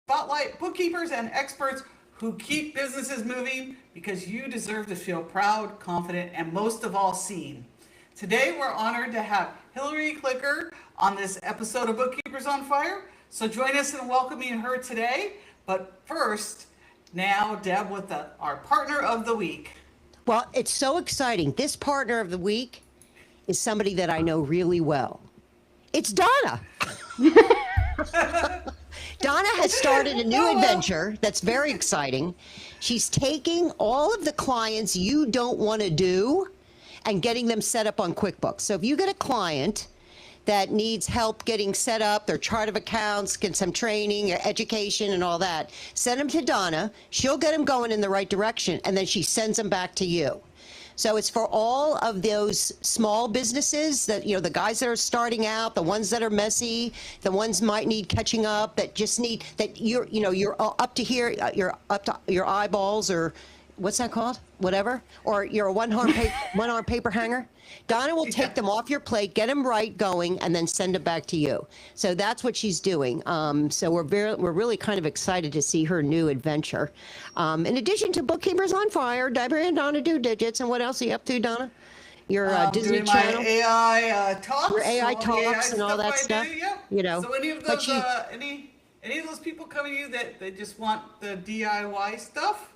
spotlight bookkeepers and experts who keep businesses moving because you deserve to feel proud, confident, and most of all seen. Today we're honored to have Hillary Klicker on this episode of Bookkeepers on Fire. So join us in welcoming her today. But first, now Deb with our partner of the week. Well, it's so exciting. This partner of the week is somebody that I know really well. It's Donna. Donna has started a new adventure that's very exciting. She's taking all of the clients you don't want to do and getting them set up on QuickBooks. So if you get a client that needs help getting set up, their chart of accounts, get some training, education, and all that, send them to Donna. She'll get them going in the right direction, and then she sends them back to you. So it's for all of those small businesses that, the guys that are starting out, the ones that are messy, the ones might need catching up, that just need, that you're up to here, you're up to your eyeballs, or what's that called? Whatever. Or you're a one-arm paper hanger. Donna will take them off your plate, get them right going, and then send them back to you. So that's what she's doing. So we're really kind of excited to see her new adventure. In addition to Bookkeepers on Fire, Deborah and Donna do digits. And what else are you up to, Donna? Your Disney doing Channel. My AI talks. Your AI talks and all that stuff. Yeah. So any of those any of those people coming to you that they just want the DIY stuff,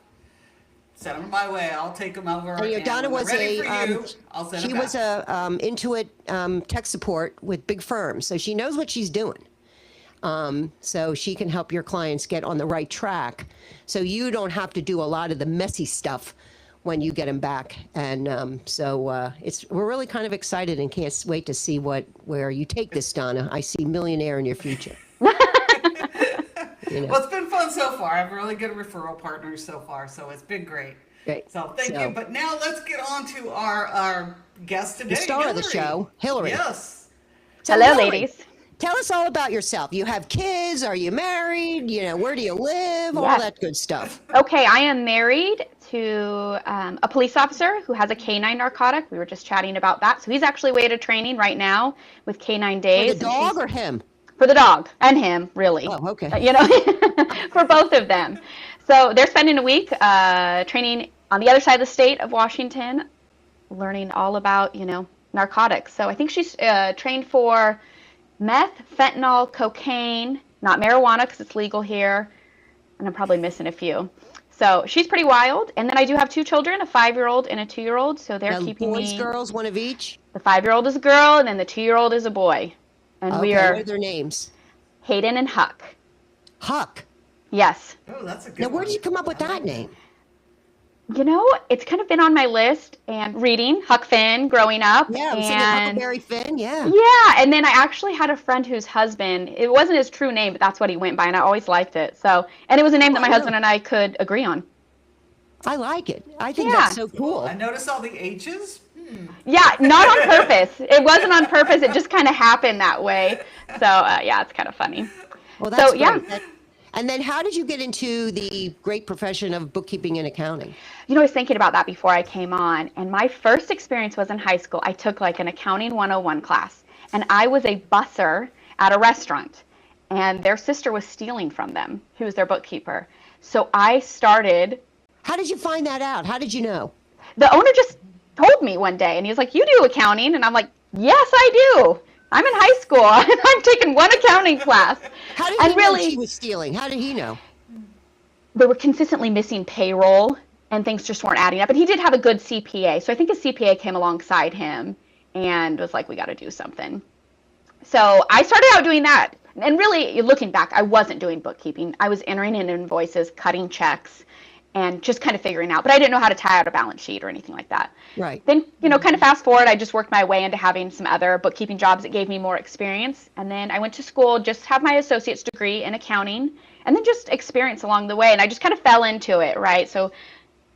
send them my way. I'll take them over. And Donna was I'll send she them was back. a Intuit tech support with big firms, so she knows what she's doing. So she can help your clients get on the right track, so you don't have to do a lot of the messy stuff when you get them back. And we're really kind of excited and can't wait to see where you take this, Donna. I see millionaire in your future. Well, it's been fun so far. I have really good referral partners so far, so it's been great. Great. So thank you. But now let's get on to our guest today, the star of the show, Hillary. Yes. So Hello, Hillary, ladies. Tell us all about yourself. You have kids? Are you married? Where do you live? All that good stuff. Okay, I am married to a police officer who has a canine narcotic. We were just chatting about that. So he's actually away to training right now with canine days. For the dog or him? For the dog and him, really. Oh, okay. For both of them. So they're spending a week training on the other side of the state of Washington, learning all about, narcotics. So I think she's trained for meth, fentanyl, cocaine, not marijuana because it's legal here, and I'm probably missing a few. So she's pretty wild. And then I do have 2 children, a 5-year-old and a 2-year-old. So they're keeping boys, me. Girls, one of each? The 5-year-old is a girl, and then the 2-year-old is a boy. And okay, we are. What are their names? Hayden and Huck. Huck? Yes. Oh, that's a good Now, one. where did you come up with that name? It's kind of been on my list and reading Huck Finn growing up. Yeah, I'm singing Huckleberry Finn, yeah. Yeah, and then I actually had a friend whose husband, it wasn't his true name, but that's what he went by, and I always liked it. So, and it was a name that my husband and I could agree on. I like it. I think that's so cool. I noticed all the H's. Yeah, not on purpose. It wasn't on purpose. It just kind of happened that way. So, it's kind of funny. Well, that's great. Yeah. And then how did you get into the great profession of bookkeeping and accounting? I was thinking about that before I came on, and my first experience was in high school. I took like an accounting 101 class, and I was a busser at a restaurant, and their sister was stealing from them, who was their bookkeeper. So I started. How did you find that out? How did you know? The owner just told me one day, and he was like, "You do accounting?" And I'm like, "Yes, I do. I'm in high school, and I'm taking one accounting class." How did he know she was stealing? How did he know? They were consistently missing payroll, and things just weren't adding up. And he did have a good CPA, so I think his CPA came alongside him and was like, "We got to do something." So I started out doing that. And really, looking back, I wasn't doing bookkeeping. I was entering in invoices, cutting checks, and just kind of figuring out. But I didn't know how to tie out a balance sheet or anything like that. Right. Then, kind of fast forward, I just worked my way into having some other bookkeeping jobs that gave me more experience. And then I went to school, just have my associate's degree in accounting, and then just experience along the way. And I just kind of fell into it, right? So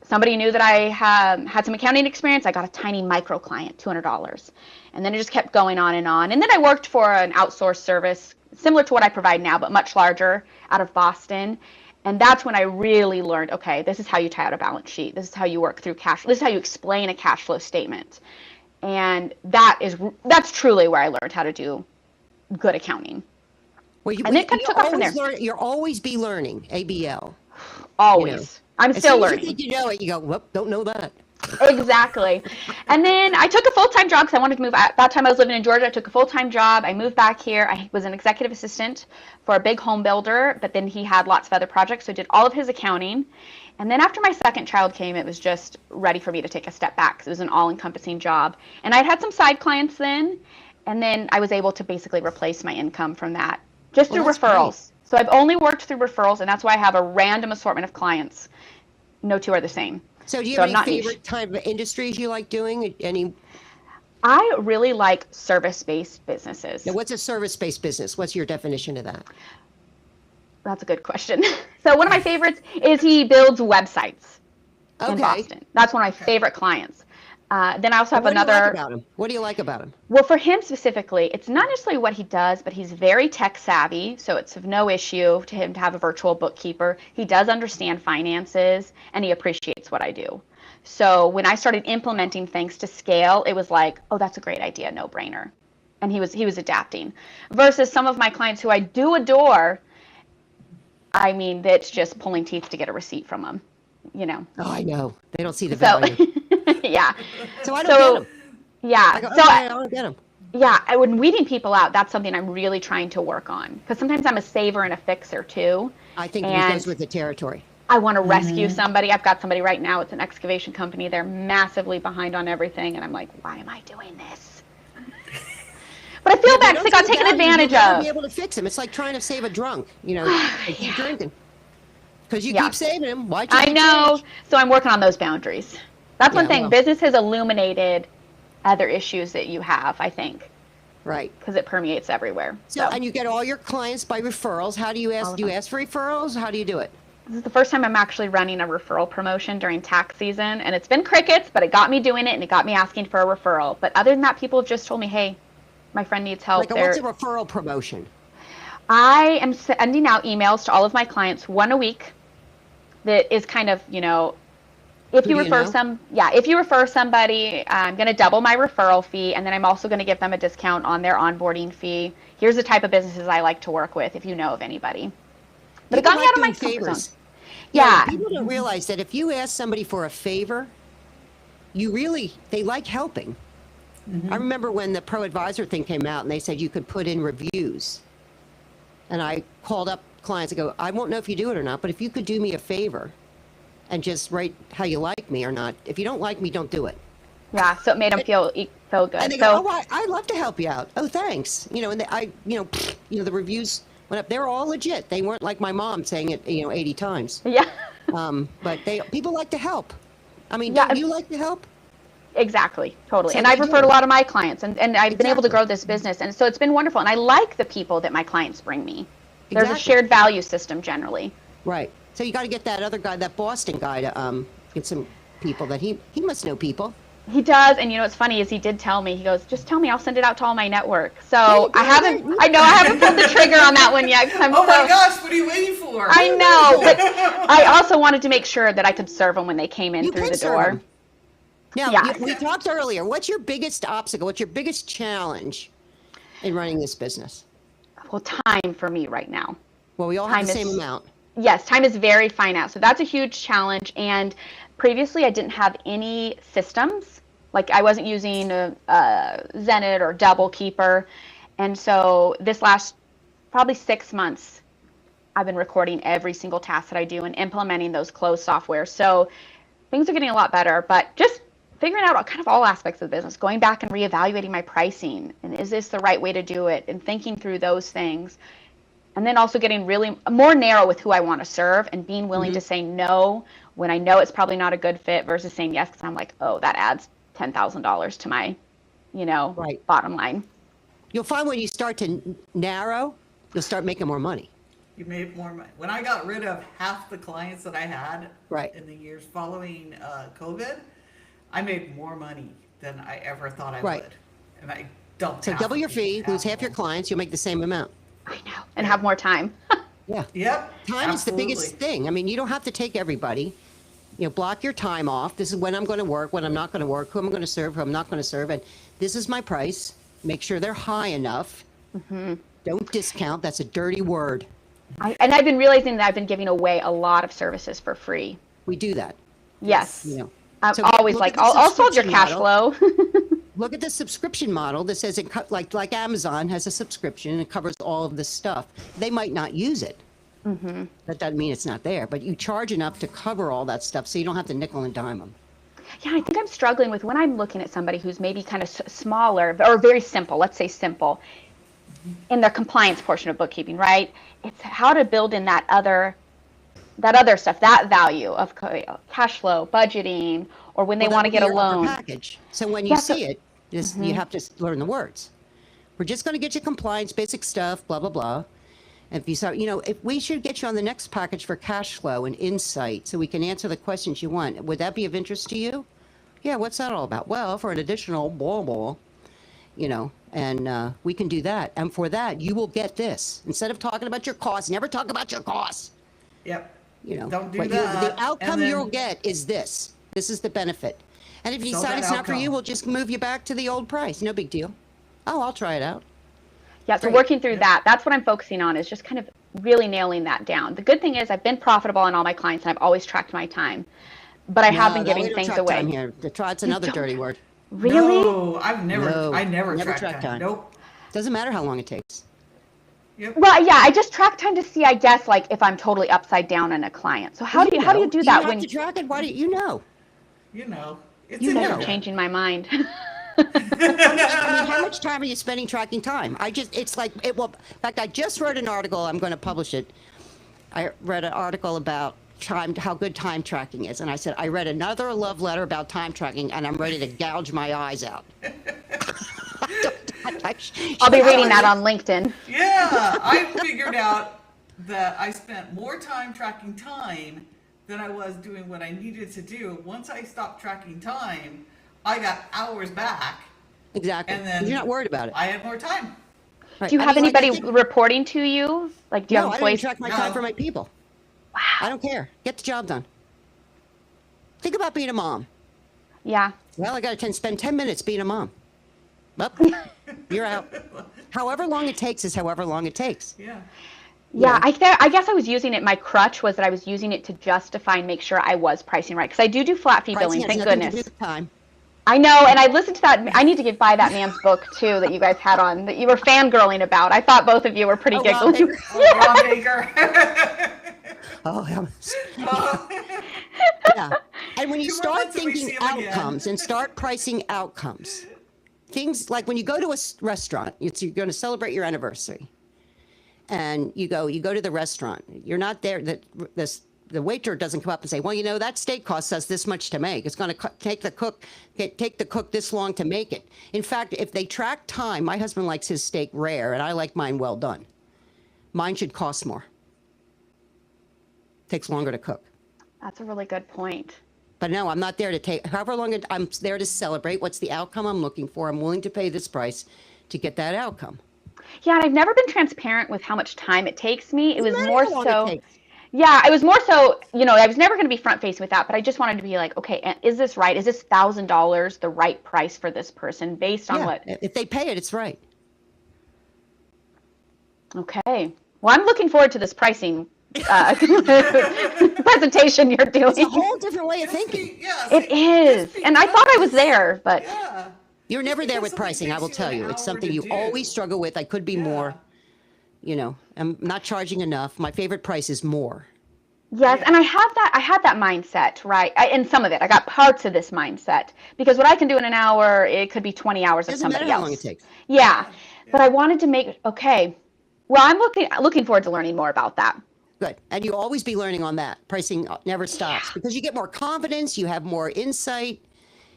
somebody knew that I had some accounting experience. I got a tiny micro client, $200. And then it just kept going on. And then I worked for an outsourced service, similar to what I provide now, but much larger, out of Boston. And that's when I really learned, okay, this is how you tie out a balance sheet. This is how you work through cash. This is how you explain a cash flow statement. And that's truly where I learned how to do good accounting. Well, And it kind of took off from there. You'll always be learning, ABL. Always. You know. I'm As still soon as learning. you think you know it, you go, whoop, don't know that. Exactly. And then I took a full-time job because I wanted to move. At that time I was living in Georgia. I took a full-time job. I moved back here. I was an executive assistant for a big home builder, but then he had lots of other projects, so I did all of his accounting. And then after my second child came, it was just ready for me to take a step back because it was an all-encompassing job. And I'd had some side clients then, and then I was able to basically replace my income from that just through referrals. Great. So I've only worked through referrals, and that's why I have a random assortment of clients. No two are the same. So do you have any favorite type of industries you like doing? I really like service-based businesses. Now, what's a service-based business? What's your definition of that? That's a good question. So one of my favorites is he builds websites in Boston. That's one of my favorite clients. Then I also have another. What do you like about him? What do you like about him? Well, for him specifically, it's not necessarily what he does, but he's very tech savvy, so it's of no issue to him to have a virtual bookkeeper. He does understand finances, and he appreciates what I do. So when I started implementing things to scale, it was like, oh, that's a great idea, no brainer. And he was adapting. Versus some of my clients who I do adore, I mean, that's just pulling teeth to get a receipt from them, you know. Oh, I know. They don't see the value. Yeah. So I don't get them. Yeah. I go, okay, I don't get them. Yeah. When weeding people out, that's something I'm really trying to work on. Because sometimes I'm a saver and a fixer too. I think it goes with the territory. I want to rescue somebody. I've got somebody right now. It's an excavation company. They're massively behind on everything. And I'm like, why am I doing this? But I feel bad because they got taken advantage of. You'll be able to fix them. It's like trying to save a drunk. You know, keep drinking. Because you keep saving him. Why? I know. So I'm working on those boundaries. That's one thing. Well, business has illuminated other issues that you have, I think. Right. Because it permeates everywhere. So, and you get all your clients by referrals. How do you ask? Do you ask for referrals? How do you do it? This is the first time I'm actually running a referral promotion during tax season. And it's been crickets, but it got me doing it and it got me asking for a referral. But other than that, people have just told me, hey, my friend needs help. Like, what's a referral promotion? I am sending out emails to all of my clients, one a week, that is kind of, you know, if you refer if you refer somebody, I'm going to double my referral fee, and then I'm also going to give them a discount on their onboarding fee. Here's the type of businesses I like to work with, if you know of anybody. But it got me out of my comfort zone. Yeah. People don't realize that if you ask somebody for a favor, they like helping. Mm-hmm. I remember when the Pro Advisor thing came out and they said you could put in reviews. And I called up clients and go, I won't know if you do it or not, but if you could do me a favor and just write how you like me or not. If you don't like me, don't do it. Yeah, so it made them feel good. And they go, oh, I'd love to help you out. Oh, thanks. You know, and the reviews went up. They're all legit. They weren't like my mom saying it, 80 times. Yeah. But people like to help. I mean, don't you like to help? Exactly, totally. So and I've referred a lot of my clients, and I've been able to grow this business. And so it's been wonderful. And I like the people that my clients bring me. There's a shared value system generally. Right. So you got to get that other guy, that Boston guy, to get some people that he must know people. He does, and what's funny is he did tell me, he goes, just tell me, I'll send it out to all my network. So I haven't pulled the trigger on that one yet. My gosh, what are you waiting for? I know, but I also wanted to make sure that I could serve them when they came in through the door. Now, we talked earlier, what's your biggest obstacle? What's your biggest challenge in running this business? Well, time for me right now. Well, we all have the same amount. Yes, time is very finite. So that's a huge challenge. And previously, I didn't have any systems. Like I wasn't using Zenit or Bookkeeper. And so this last probably 6 months, I've been recording every single task that I do and implementing those closed software. So things are getting a lot better, but just figuring out kind of all aspects of the business, going back and reevaluating my pricing, and is this the right way to do it, and thinking through those things. And then also getting really more narrow with who I want to serve and being willing to say no when I know it's probably not a good fit versus saying yes because I'm like, oh, that adds $10,000 to my, bottom line. You'll find when you start to narrow, you'll start making more money. You made more money. When I got rid of half the clients that I had in the years following COVID, I made more money than I ever thought I would. And I dumped. So double your fee, lose half your clients, you'll make the same amount. I know, and have more time. Yeah. Yep. Time is the biggest thing. I mean, you don't have to take everybody. Block your time off. This is when I'm going to work, when I'm not going to work, who I'm going to serve, who I'm not going to serve, and this is my price. Make sure they're high enough. Don't discount. That's a dirty word. And I've been realizing that I've been giving away a lot of services for free. We do that. Yes. You know. I'm So always look like, at the I'll solve your subscription cash model. flow. Look at the subscription model that says like Amazon has a subscription and it covers all of this stuff. They might not use it. That doesn't mean it's not there, but you charge enough to cover all that stuff so you don't have to nickel and dime them. Yeah, I think I'm struggling with when I'm looking at somebody who's maybe kind of smaller or very simple, let's say simple, in their compliance portion of bookkeeping, right? It's how to build in that other stuff, that value of cash flow, budgeting, or when they want to get a loan. Package. So when you see it, you have to learn the words. We're just going to get you compliance, basic stuff, blah, blah, blah. And if you start, if we should get you on the next package for cash flow and insight so we can answer the questions you want. Would that be of interest to you? Yeah, what's that all about? Well, for an additional blah, blah, and we can do that. And for that, you will get this. Instead of talking about your costs, never talk about your costs. Yep. Don't do that. The outcome you'll get is this. This is the benefit. And if you decide it's not for you, we'll just move you back to the old price. No big deal. Oh, I'll try it out. Yeah, so working through that's what I'm focusing on, is just kind of really nailing that down. The good thing is I've been profitable on all my clients and I've always tracked my time, but I have been giving things away. Here. It's another dirty word. Really? No, I never track time. Nope. Doesn't matter how long it takes. Yep. Well, yeah, I just track time to see, I guess, like if I'm totally upside down in a client. So how do you do that when you track it? Why do you know? It's in there. Changing my mind. How much time are you spending tracking time? In fact, I just wrote an article. I'm going to publish it. I read an article about how good time tracking is. And I said, I read another love letter about time tracking and I'm ready to gouge my eyes out. I'll be reading that on LinkedIn. Yeah, I figured out that I spent more time tracking time than I was doing what I needed to do. Once I stopped tracking time, I got hours back. Exactly. And then you're not worried about it. I had more time. Right. Do you have anybody reporting to you? Like, do you have employees? I don't track my time for my people. Wow. I don't care. Get the job done. Think about being a mom. Yeah. Well, I got to spend 10 minutes being a mom. Well, you're out. However long it takes is however long it takes. Yeah. Yeah, I guess I was using it. My crutch was that I was using it to justify and make sure I was pricing right. Because I do flat fee billing, thank goodness. Time. I know, and I listened to that. I need to buy that man's book, too, that you guys had on, that you were fangirling about. I thought both of you were pretty giggly. Ron Baker. Yeah. And when you start thinking outcomes and start pricing outcomes, things like when you go to a restaurant, you're going to celebrate your anniversary. And you go to the restaurant. You're not there. The waiter doesn't come up and say, well, that steak costs us this much to make. It's going to take the cook this long to make it. In fact, if they track time, my husband likes his steak rare, and I like mine well done. Mine should cost more. Takes longer to cook. That's a really good point. But no, I'm not there to take however long I'm there to celebrate. What's the outcome I'm looking for? I'm willing to pay this price to get that outcome. Yeah, and I've never been transparent with how much time it takes me. It was more so. Yeah, it was more so, I was never going to be front facing with that, but I just wanted to be like, okay, is this right? Is this $1,000 the right price for this person based on what? If they pay it, it's right. Okay. Well, I'm looking forward to this pricing presentation you're doing. It's a whole different way of thinking. It is. And I thought I was there, but. Yeah. You're never there with pricing, I will tell you. It's something you always struggle with. I could be more, I'm not charging enough. My favorite price is more. Yes, and I had that mindset, right? In some of it, I got parts of this mindset because what I can do in an hour, it could be 20 hours of somebody else. How long it takes. Yeah, but I wanted to make well, I'm looking forward to learning more about that. Good, and you'll always be learning on that. Pricing never stops because you get more confidence, you have more insight,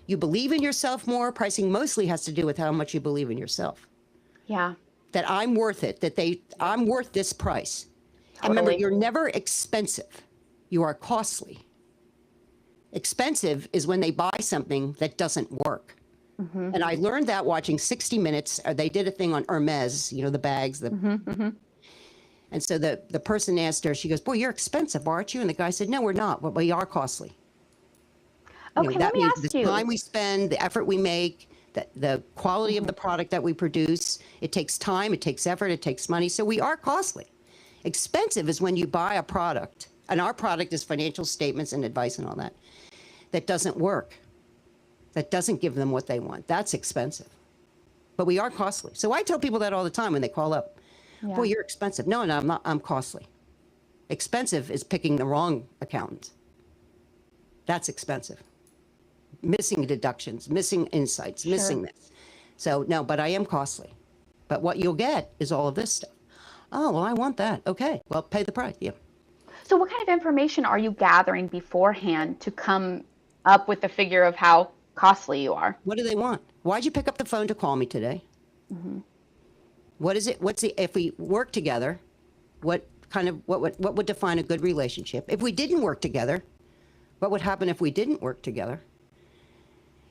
you believe in yourself more. Pricing mostly has to do with how much you believe in yourself. Yeah. That I'm worth it. I'm worth this price. Totally. And remember, you're never expensive. You are costly. Expensive is when they buy something that doesn't work. Mm-hmm. And I learned that watching 60 Minutes. They did a thing on Hermes, the bags. And so the person asked her, she goes, boy, you're expensive, aren't you? And the guy said, no, we're not, but we are costly. Okay, let me ask you. The time we spend, the effort we make, The quality of the product that we produce, it takes time, it takes effort, it takes money. So we are costly. Expensive is when you buy a product, and our product is financial statements and advice and all that, that doesn't work, that doesn't give them what they want. That's expensive. But we are costly. So I tell people that all the time when they call up. Yeah. Boy, you're expensive. No, I'm not. I'm costly. Expensive is picking the wrong accountant. That's expensive. Missing deductions, missing insights, missing this. So no, but I am costly. But what you'll get is all of this stuff. Oh, well, I want that. Okay, well, pay the price. Yeah. So what kind of information are you gathering beforehand to come up with the figure of how costly you are? What do they want? Why'd you pick up the phone to call me today? What is it? If we work together, what would define a good relationship? If we didn't work together, what would happen if we didn't work together?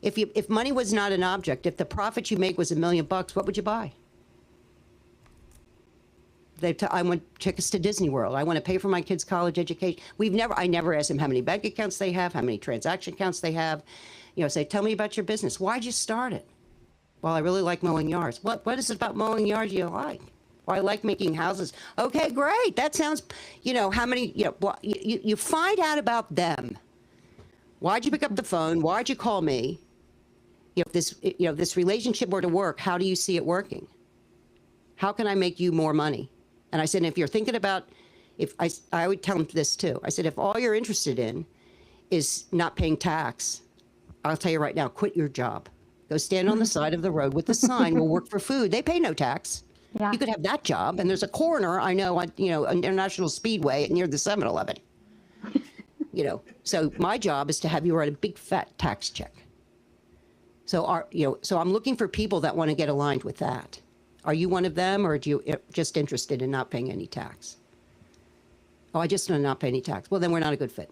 If money was not an object, if the profit you make was $1 million, what would you buy? I want tickets to Disney World. I want to pay for my kids' college education. I never ask them how many bank accounts they have, how many transaction accounts they have. Say, tell me about your business. Why'd you start it? Well, I really like mowing yards. What is it about mowing yards you like? Well, I like making houses. Okay, great. That sounds, how many, you find out about them. Why'd you pick up the phone? Why'd you call me? If this relationship were to work, how do you see it working? How can I make you more money? And I said, if you're thinking about, I would tell them this too. I said, if all you're interested in is not paying tax, I'll tell you right now, quit your job. Go stand on the side of the road with a sign, we'll work for food. They pay no tax. Yeah. You could have that job. And there's a corner, I know, on, International Speedway near the 7-Eleven. So my job is to have you write a big fat tax check. So so I'm looking for people that want to get aligned with that. Are you one of them, or are you just interested in not paying any tax? Oh, I just want to not pay any tax. Well, then we're not a good fit,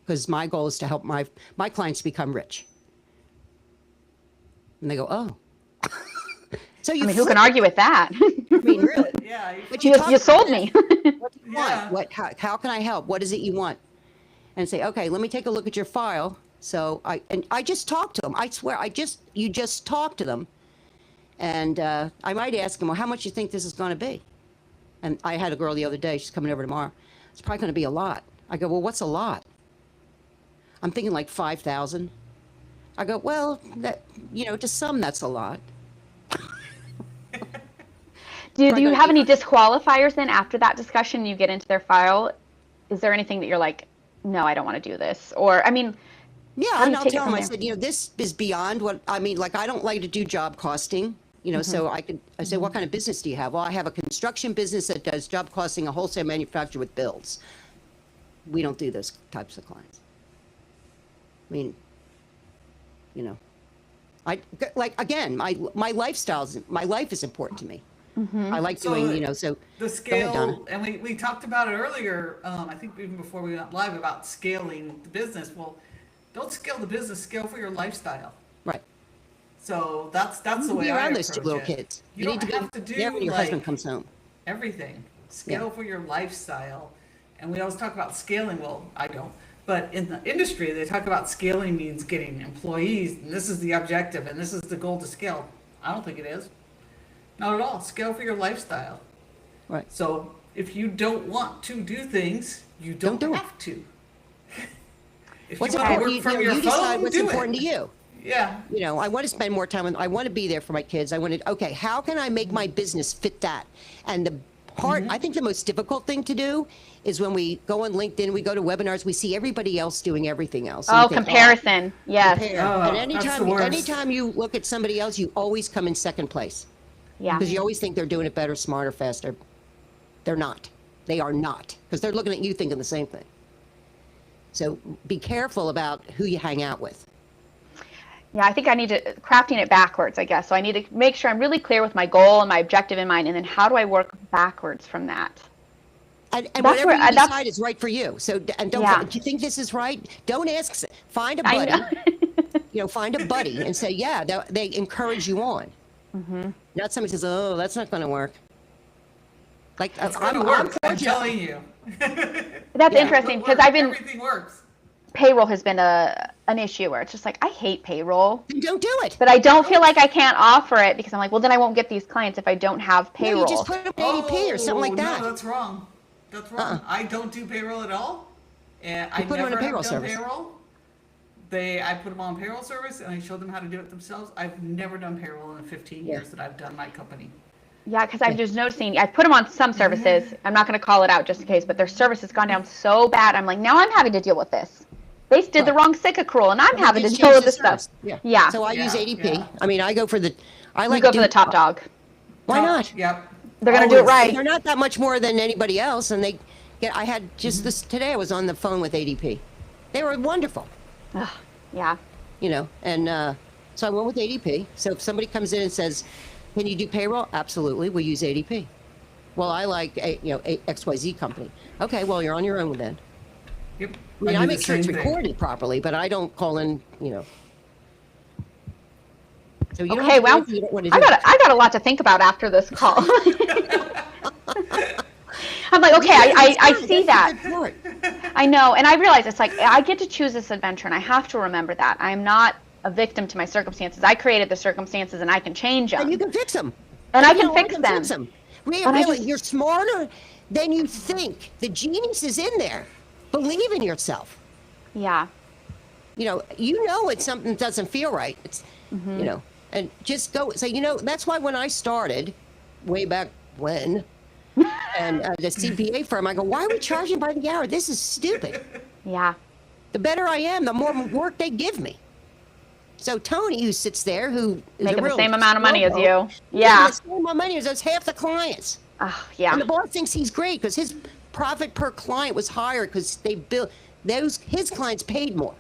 because my goal is to help my clients become rich. And they go, oh. So who can argue with that? Really? Yeah. But You sold me. What do you want? How can I help? What is it you want? And say, okay, let me take a look at your file. So I just talked to them. I swear, you just talk to them. And I might ask them, well, how much you think this is going to be? And I had a girl the other day, she's coming over tomorrow. It's probably going to be a lot. I go, well, what's a lot? I'm thinking like 5,000. I go, well, that, to some that's a lot. Do you have any disqualifiers then after that discussion? You get into their file. Is there anything that you're like, no, I don't want to do this? Or, yeah, and I'll tell them, I said, this is beyond what, I don't like to do job costing, so I said, what kind of business do you have? Well, I have a construction business that does job costing, a wholesale manufacturer with builds. We don't do those types of clients. My life is important to me. I like doing, the scale, and we talked about it earlier, I think even before we went live, about scaling the business. Well, don't scale the business, scale for your lifestyle. Right. So that's the way I around approach those two little it. kids. You need don't to have to do there when your husband comes home. Everything. Scale for your lifestyle. And we always talk about scaling. Well, I don't. But in the industry, they talk about scaling means getting employees, and this is the objective, and this is the goal to scale. I don't think it is. Not at all. Scale for your lifestyle. Right. So if you don't want to do things, you don't have to. If what's you want to work from your you phone, decide what's do important it. to you. Yeah. I want to spend more time I want to be there for my kids. Okay, how can I make my business fit that? And the part, I think the most difficult thing to do is when we go on LinkedIn, we go to webinars, we see everybody else doing everything else. Oh, comparison. Yes. And anytime you look at somebody else, you always come in second place. Yeah. Because you always think they're doing it better, smarter, faster. They're not. They are not. Because they're looking at you thinking the same thing. So be careful about who you hang out with. Yeah, I think I need to crafting it backwards, I guess. So I need to make sure I'm really clear with my goal and my objective in mind, and then how do I work backwards from that? And whatever you decide is right for you. So, and do you think this is right? Don't ask. Find a buddy. Find a buddy and say, yeah, they encourage you on. Not somebody says, oh, that's not going to work. Like I'm telling you. That's interesting because everything works. Payroll has been a an issue where it's just like, I hate payroll, Then don't do it. but I don't feel like I can't offer it because I'm like, well, then I won't get these clients if I don't have No, payroll. you just put up ADP or something like that. No, that's wrong. That's wrong. I don't do payroll at all, and I put them on never a payroll have done service. payroll. I put them on payroll service, and I show them how to do it themselves. I've never done payroll in the 15 years that I've done my company. Yeah, because I'm just noticing, I put them on some services. I'm not going to call it out just in case, but their service has gone down so bad. I'm like, now I'm having to deal with this. They did the wrong sick accrual, and I'm having to deal with this stuff. Yeah. So I use ADP. Yeah. I mean, I go for the. I You like go to for the top dog. Why not? Yep. They're going to do it right. They're not that much more than anybody else, and they get. I had just this today. I was on the phone with ADP. They were wonderful. Ugh, yeah. You know, and so I went with ADP. So if somebody comes in and says, "Can you do payroll?" Absolutely, we use ADP. Well, I like a XYZ company. Okay, well you're on your own then. Yep. I mean, I do make the sure it's same thing. recorded properly, but I don't call in. You know. So you don't Okay, have to well, do anything you don't want to do. I got a lot to think about after this call. I'm like, okay, I see that. I know, and I realize it's like I get to choose this adventure, and I have to remember that I'm not a victim to my circumstances. I created the circumstances, and I can change them. And you can fix them. And I You can know, fix them. Really, you're smarter than you think. The genius is in there. Believe in yourself. Yeah. You know when something doesn't feel right. It's, you know, and just go say, that's why when I started, way back when, and the CPA firm, I go, why are we charging by the hour? This is stupid. Yeah. The better I am, the more work they give me. So Tony, who sits there, who is Making a the real same amount of money as snowball, you. Yeah. making the same amount of money as half the clients. Oh, yeah. And the boss thinks he's great because his profit per client was higher because they built his clients paid more.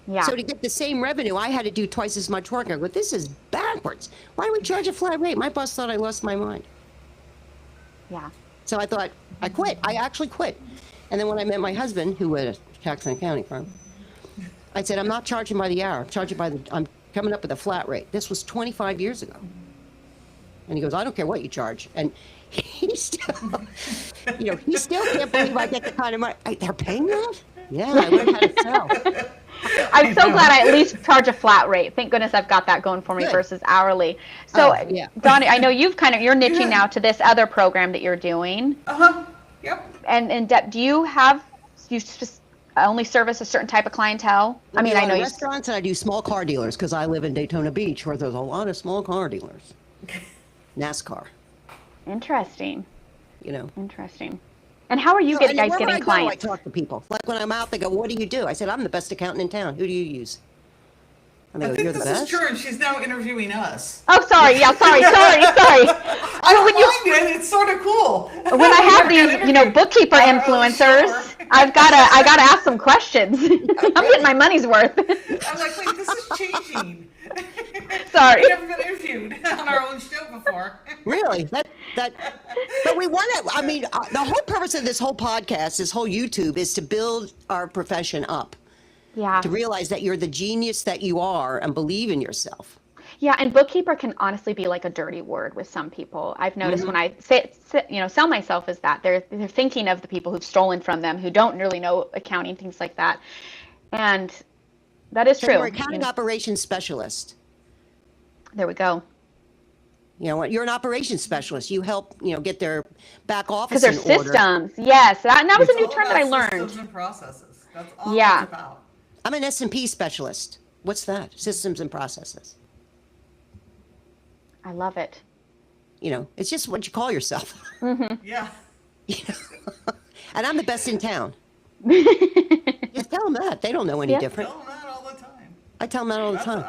Yeah. So to get the same revenue, I had to do twice as much work. I go, this is backwards. Why do we charge a flat rate? My boss thought I lost my mind. Yeah. So I thought, I quit. I actually quit. And then when I met my husband, who had a tax and accounting firm, I said, I'm not charging by the hour. I'm coming up with a flat rate. This was 25 years ago. And he goes, I don't care what you charge. And he still, he still can't believe I get the kind of money. They're paying that? Yeah, I learned how to sell. I'm so glad I at least charge a flat rate. Thank goodness I've got that going for me Good. versus hourly. So, yeah. Donnie, I know you're niching now to this other program that you're doing. Yep. And Deb, do you just only service a certain type of clientele? I mean, I know you. Restaurants and I do small car dealers because I live in Daytona Beach where there's a lot of small car dealers. NASCAR, Interesting. Interesting. And how are you guys getting clients? I talk to people. Like when I'm out, they go, what do you do? I said, I'm the best accountant in town. Who do you use? And they I go, think you're the this is best? true, and she's now interviewing us. Oh, sorry. Yeah, sorry. I don't mind it. It's sort of cool. When I have these, bookkeeper influencers, I gotta ask some questions. I'm getting my money's worth. I'm like, wait, this is changing. Sorry. We've never been interviewed on our own show before. Really? But we want to, the whole purpose of this whole podcast, this whole YouTube, is to build our profession up. Yeah. To realize that you're the genius that you are and believe in yourself. Yeah, and bookkeeper can honestly be like a dirty word with some people. I've noticed when I sell myself as that, they're thinking of the people who've stolen from them, who don't really know accounting, things like that. And that is true. You're an accounting operations specialist. There we go. You know what? You're an operations specialist. You help, get their back office Because they're in order. systems. Yes, that was a new It's all term that I about learned. Systems and processes. That's all Yeah. it's about. I'm an S&P specialist. What's that? Systems and processes. I love it. It's just what you call yourself. Yeah. And I'm the best in town. Just tell them that. They don't know any Yeah. different. Tell them that all the time. I tell them that all the time.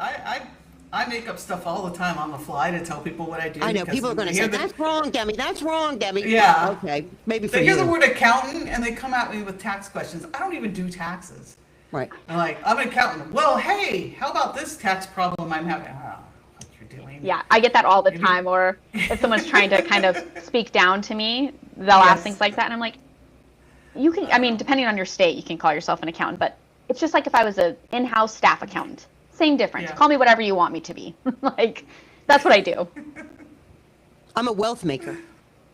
I make up stuff all the time on the fly to tell people what I do. I know. because People are going to they say, hear the- that's wrong, Demi. That's wrong, Demi. Yeah. Okay. Maybe for They hear the you. word accountant and they come at me with tax questions. I don't even do taxes. Right. I'm like, I'm an accountant. Well, hey, how about this tax problem I'm having? What you're doing? Yeah, I get that all the time. Or if someone's trying to kind of speak down to me, they'll ask things like that. And I'm like, depending on your state, you can call yourself an accountant. But it's just like if I was an in-house staff accountant. Same difference. Yeah. Call me whatever you want me to be. That's what I do. I'm a wealth maker.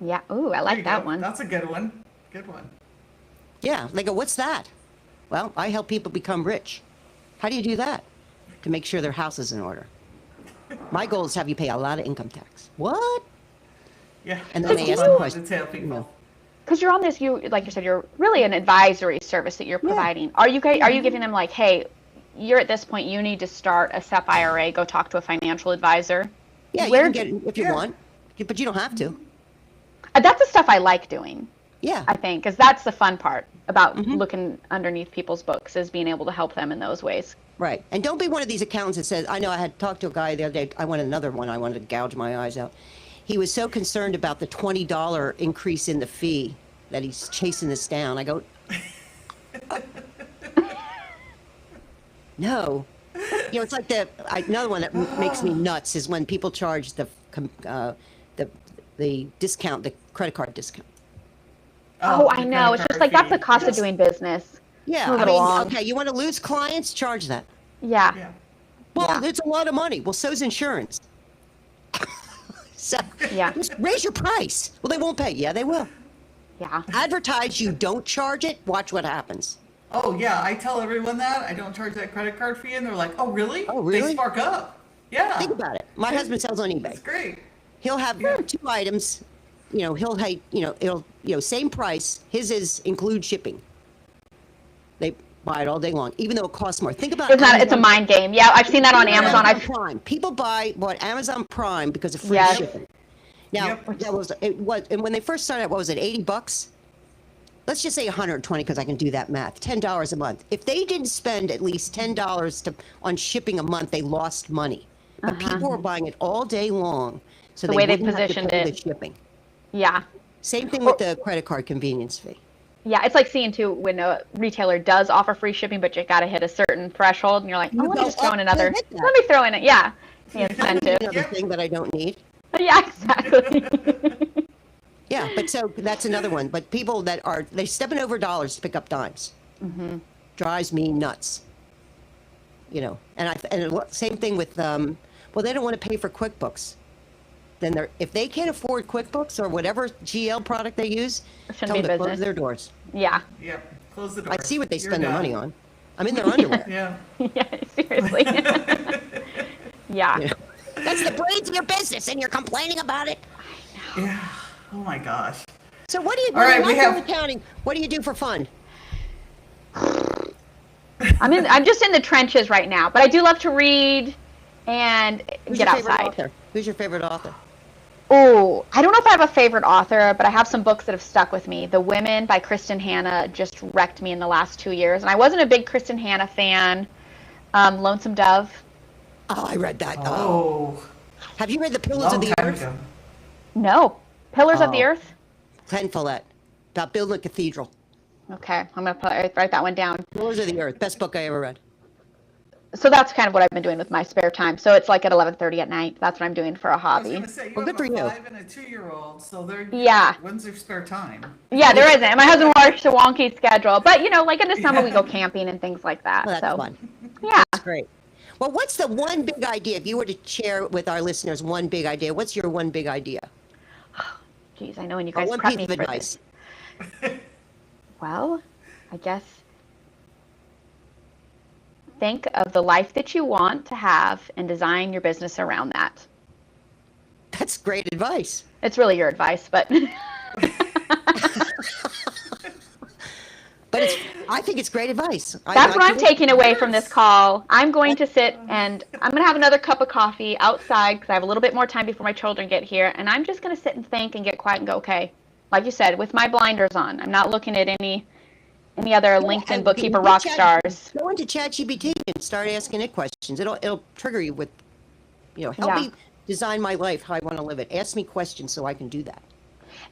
Yeah. Ooh, I There you like that go. one. That's a good one. Good one. Yeah. They go, what's that? Well, I help people become rich. How do you do that? To make sure their house is in order. My goal is to have you pay a lot of income tax. What? Yeah. And then they That's ask the fun question. to tell people. Because you're on this, like you said, you're really an advisory service that you're providing. Are you giving them like, hey, you're at this point, you need to start a SEP IRA, go talk to a financial advisor? Yeah, Where, you can get it if you want, but you don't have to. That's the stuff I like doing. Yeah. I think, because that's the fun part about looking underneath people's books, is being able to help them in those ways. Right. And don't be one of these accountants that says, I know I had talked to a guy the other day, I wanted another one, I wanted to gouge my eyes out. He was so concerned about the $20 increase in the fee that he's chasing this down. I go, no. You know, it's like another one that makes me nuts is when people charge the discount, the credit card discount. Oh, I know. It's just like, that's the cost of doing business. Yeah. Move I it mean, along. okay, you want to lose clients? Charge that. Yeah. Yeah. Well, it's a lot of money. Well, so's insurance. So just raise your price. Well, they won't pay. Yeah, they will. Yeah. Advertise you don't charge it. Watch what happens. Oh, yeah. I tell everyone that. I don't charge that credit card fee. And they're like, oh, really? Oh, really? They spark up. Yeah. Think about it. My husband sells on eBay. It's great. He'll have 2 items. You know, he'll hate. It'll same price. His is include shipping. They buy it all day long, even though it costs more. Think about It's a mind game. Yeah, I've seen that on Amazon. Prime. People bought Amazon Prime because of free shipping. Now, and when they first started out, what was it, $80? Let's just say 120 because I can do that math. $10 a month. If they didn't spend at least $10 on shipping a month, they lost money. But people were buying it all day long, so The they way they wouldn't have to positioned pay it. the shipping. Yeah. Same thing with the credit card convenience fee. Yeah, it's like seeing too when a retailer does offer free shipping, but you got to hit a certain threshold, and you're like, oh, let me just throw in another. Let me throw in it. Yeah, the incentive. Another thing that I don't need. Yeah, exactly. Yeah, but so that's another one. But people that they're stepping over dollars to pick up dimes. Drives me nuts. You know, same thing with well, they don't want to pay for QuickBooks. Then if they can't afford QuickBooks or whatever GL product they use, tell them to close their doors. Yeah. Yep. Close the door. I see what they spend their money on. I'm in their underwear. Yeah. Yeah, seriously. Yeah. You know? That's the brains of your business, and you're complaining about it. Yeah. Oh my gosh. So what do you do? All right, we have accounting. What do you do for fun? I'm just in the trenches right now, but I do love to read and get outside. Who's your favorite author? Oh, I don't know if I have a favorite author, but I have some books that have stuck with me. The Women by Kristen Hanna just wrecked me in the last 2 years. And I wasn't a big Kristen Hanna fan. Lonesome Dove. Oh, I read that. Oh. Have you read The Pillars of the Earth? Ago. No. Pillars of the Earth? Ken Follett. About building a cathedral. Okay. I'm going to write that one down. Pillars of the Earth. Best book I ever read. So that's kind of what I've been doing with my spare time. So it's like at 11:30 at night. That's what I'm doing for a I was hobby. going to say, you Well, have good for a you. 5 and a 2-year-old, so they're when's their spare time? Yeah, there isn't. And my husband works a wonky schedule. But, like in the summer, we go camping and things like that. Well, that's fun. Yeah. That's great. Well, what's the one big idea? If you were to share with our listeners one big idea, what's your one big idea? Geez, I know when you Or guys one prep piece me of for advice. this. Well, I guess think of the life that you want to have and design your business around that. That's great advice. It's really your advice, but But I think it's great advice. that's what I'm taking away from this call. I'm going to sit and I'm going to have another cup of coffee outside because I have a little bit more time before my children get here. And I'm just going to sit and think and get quiet and go, okay, like you said, with my blinders on. I'm not looking at any other LinkedIn bookkeeper rock stars. Go into ChatGPT and start asking it questions. It'll trigger you with, help me design my life how I want to live it. Ask me questions so I can do that.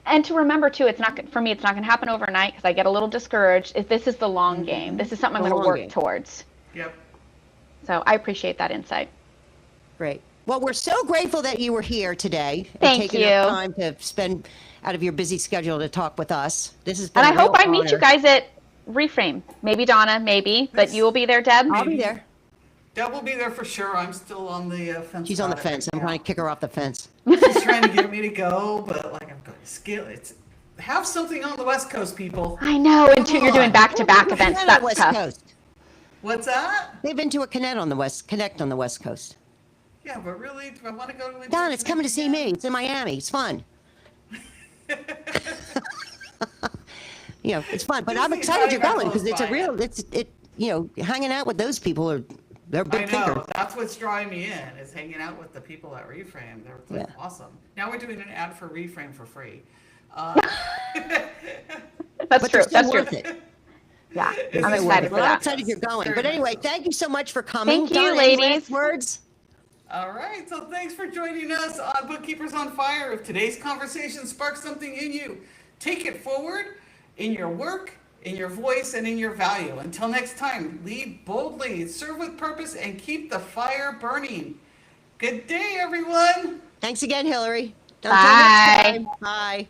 And to remember too, it's not going to happen overnight because I get a little discouraged. This is the long game. This is something I'm going to work towards. Yep. So I appreciate that insight. Great. Well, we're so grateful that you were here today. Thank taking you. up time to spend out of your busy schedule to talk with us. This has been And I a hope real I meet you honor. guys at Reframe. Maybe Donna, maybe, but you will be there, Deb. I'll be there. Deb will be there for sure. I'm still on the fence. She's on the about it fence. right I'm now. trying to kick her off the fence. She's trying to get me to go, but like I'm going to scale it. Have something on the West Coast, people. I know, and you're doing back-to-back We're events. not on That's West tough. Coast. What's that? They've been to a Connect on the West Coast. Yeah, but really, do I want to go to? Don, it's coming to see me. It's in Miami. It's fun. It's fun. But I'm Disney's excited not you're even going because close it's a by. real. Hanging out with those people they're I big know. thinkers. That's what's drawing me in, is hanging out with the people at Reframe. They're like, Yeah. awesome. Now we're doing an ad for Reframe for free. That's But true. they're still That's true. worth it. Yeah, I'm It's excited worth for Well, I'm that. excited you're going. Very But much anyway, so. thank you so much for coming. Thank you, Don, any ladies. last words? All right, so thanks for joining us on Bookkeepers on Fire. If today's conversation sparked something in you, take it forward in your work, in your voice, and in your value. Until next time, lead boldly, serve with purpose, and keep the fire burning. Good day, everyone. Thanks again, Hillary. Until Bye. next time. Bye.